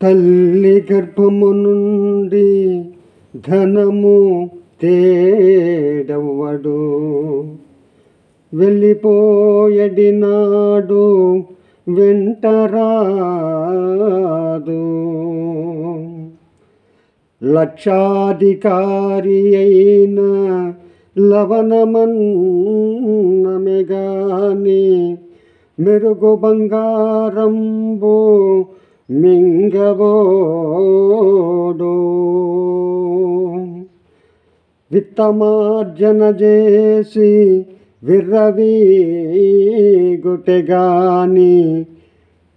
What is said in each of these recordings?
తల్లి గర్భము నుండి ధనము తేడవ్వడు, వెళ్ళిపోయడి నాడు వెంటరాదు. లక్షాధికారి అయిన లవణమన్నమే గాని మెరుగు బంగారంబు మింగబోడు. విత్తమార్జన చేసి విర్రవీగుటెగాని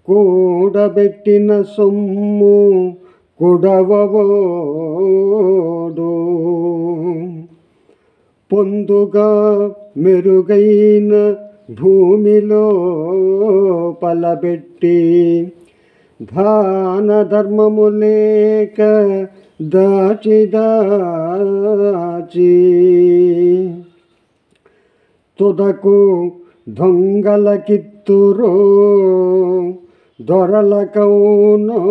కూడబెట్టిన సొమ్ము కుడవబోడు. పొందుగా మెరుగైన భూమిలో పలబెట్టి దాన ధర్మము లేక దాచి తుదకు దొంగల కిత్తురో దొరల కౌనో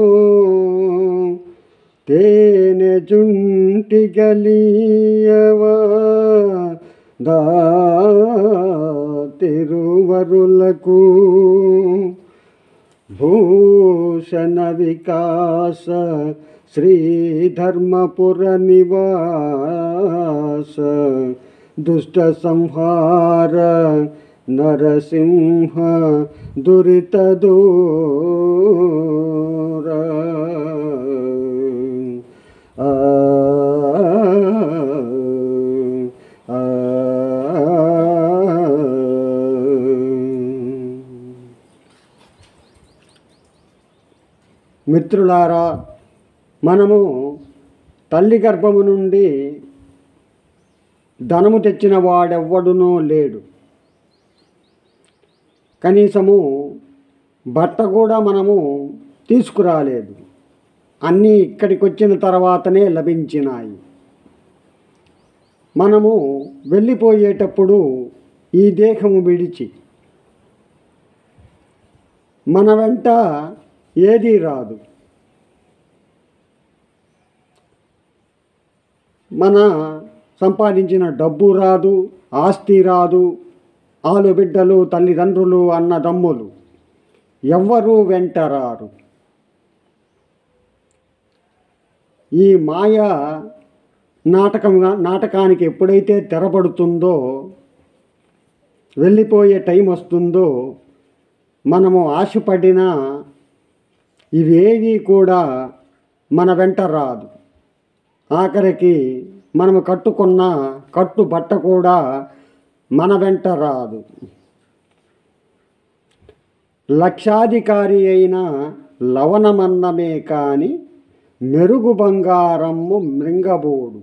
తేనె జుంటి గలియవా తిరువరులకు. భూషణ వికాస శ్రీధర్మపుర నివాస దుష్ట సంహార నరసింహ దురిత దూర. మిత్రులారా, మనము తల్లి గర్భము నుండి ధనము తెచ్చిన వాడెవ్వడునో లేడు. కనీసము బట్ట కూడా మనము తీసుకురాలేదు. అన్నీ ఇక్కడికి వచ్చిన తర్వాతనే లభించినాయి. మనము వెళ్ళిపోయేటప్పుడు ఈ దేహము విడిచి మన వెంట ఏదీ రాదు. మన సంపాదించిన డబ్బు రాదు, ఆస్తి రాదు, ఆలు బిడ్డలు, తల్లిదండ్రులు, అన్నదమ్ములు ఎవ్వరూ వెంటరారు. ఈ మాయ నాటకానికి ఎప్పుడైతే తెరపడుతుందో, వెళ్ళిపోయే టైం వస్తుందో, మనము ఆశపడినా ఇవేవి కూడా మన వెంట రాదు. ఆఖరికి మనము కట్టుకున్న కట్టుబట్ట కూడా మన వెంట రాదు. లక్షాధికారి అయిన లవణమన్నమే కాని మెరుగు బంగారము మృంగబోడు.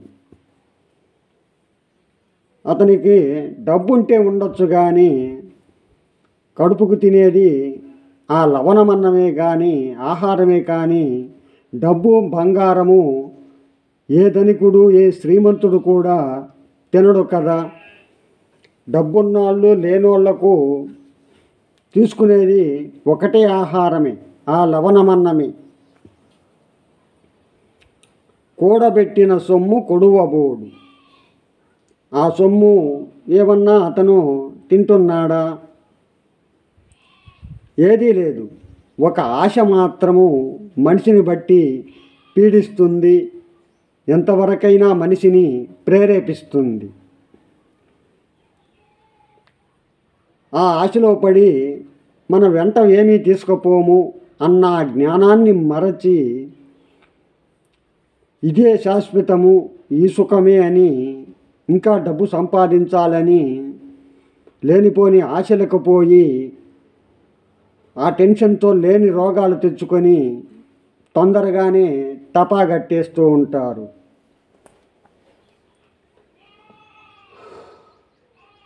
అతనికి డబ్బుంటే ఉండొచ్చు కానీ కడుపుకు తినేది ఆ లవణమన్నమే కానీ, ఆహారమే కానీ, డబ్బు బంగారము ఏ ధనికుడు, ఏ శ్రీమంతుడు కూడా తినడు కదా. డబ్బున్నాళ్ళు లేనోళ్లకు తీసుకునేది ఒకటే ఆహారమే, ఆ లవణమన్నమే. కూడబెట్టిన సొమ్ము కొడువబోడు. ఆ సొమ్ము ఏమన్నా అతను తింటున్నాడా? ఏదీ లేదు. ఒక ఆశ మాత్రము మనిషిని బట్టి పీడిస్తుంది, ఎంతవరకైనా మనిషిని ప్రేరేపిస్తుంది. ఆ ఆశలో పడి మన వెంట ఏమీ తీసుకుపోము అన్న జ్ఞానాన్ని మరచి ఇదే శాశ్వతము, ఈ సుఖమే అని, ఇంకా డబ్బు సంపాదించాలని లేనిపోని ఆశలకు పోయి ఆ టెన్షన్తో లేని రోగాలు తెచ్చుకొని తొందరగానే టపాగట్టేస్తూ ఉంటారు.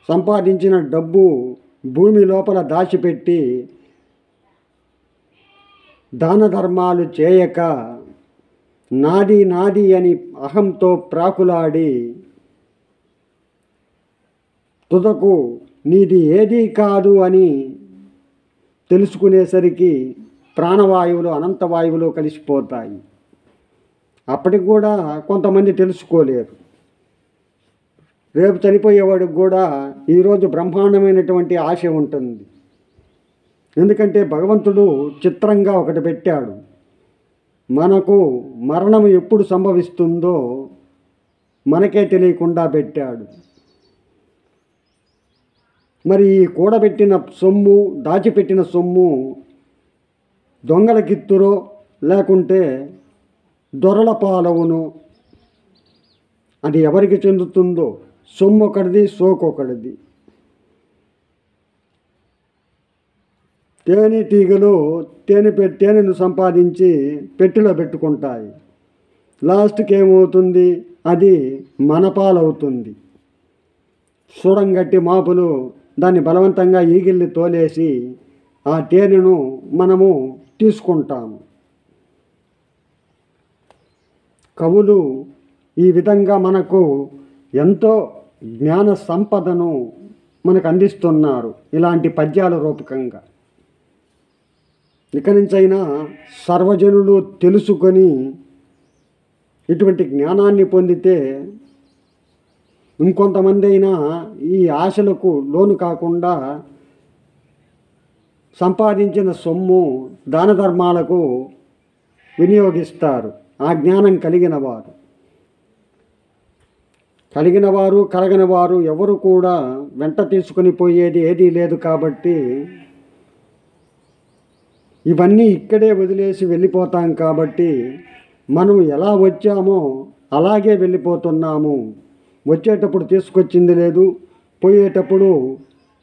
సంపాదించిన డబ్బు భూమి లోపల దాచిపెట్టి దాన ధర్మాలు చేయక నాది నాది అని అహంతో ప్రాకులాడి తుదకు నీది ఏదీ కాదు అని తెలుసుకునేసరికి ప్రాణవాయువులు అనంతవాయువులు కలిసిపోతాయి. అప్పటికి కూడా కొంతమంది తెలుసుకోలేరు. రేపు చనిపోయేవాడికి కూడా ఈరోజు బ్రహ్మాండమైనటువంటి ఆశ ఉంటుంది. ఎందుకంటే భగవంతుడు చిత్రంగా ఒకటి పెట్టాడు. మనకు మరణం ఎప్పుడు సంభవిస్తుందో మనకే తెలియకుండా పెట్టాడు. మరి ఈ కూడబెట్టిన సొమ్ము, దాచిపెట్టిన సొమ్ము దొంగలకిత్తురో లేకుంటే దొరల పాలవును, అది ఎవరికి చెందుతుందో. సొమ్ము ఒకటిది, సోకొకటిది. తేనెటీగలు తేనెను సంపాదించి పెట్టెలో పెట్టుకుంటాయి. లాస్ట్కి ఏమవుతుంది? అది మన పాలవుతుంది. చూడంగట్టి మాపులు దాన్ని బలవంతంగా ఈగిల్ని తోలేసి ఆ తేనెను మనము తీసుకుంటాము. కవులు ఈ విధంగా మనకు ఎంతో జ్ఞాన సంపదను మనకు అందిస్తున్నారు ఇలాంటి పద్యాల రూపకంగా. ఇక నుంచైనా సర్వజనులు తెలుసుకొని ఇటువంటి జ్ఞానాన్ని పొందితే ఇంకొంతమంది అయినా ఈ ఆశలకు లోను కాకుండా సంపాదించిన సొమ్ము దాన ధర్మాలకు వినియోగిస్తారు. ఆ జ్ఞానం కలిగిన వారు కలగని వారు ఎవరు కూడా వెంట తీసుకొని పోయేది ఏదీ లేదు. కాబట్టి ఇవన్నీ ఇక్కడే వదిలేసి వెళ్ళిపోతాం. కాబట్టి మనం ఎలా వచ్చామో అలాగే వెళ్ళిపోతున్నాము. వచ్చేటప్పుడు తీసుకొచ్చింది లేదు, పోయేటప్పుడు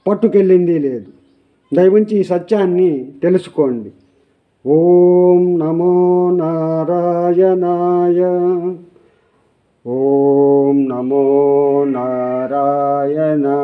పట్టుకెళ్ళింది లేదు. దయవుంచి ఈ సత్యాన్ని తెలుసుకోండి. ఓం నమో నారాయణాయ. ఓం నమో నారాయణాయ.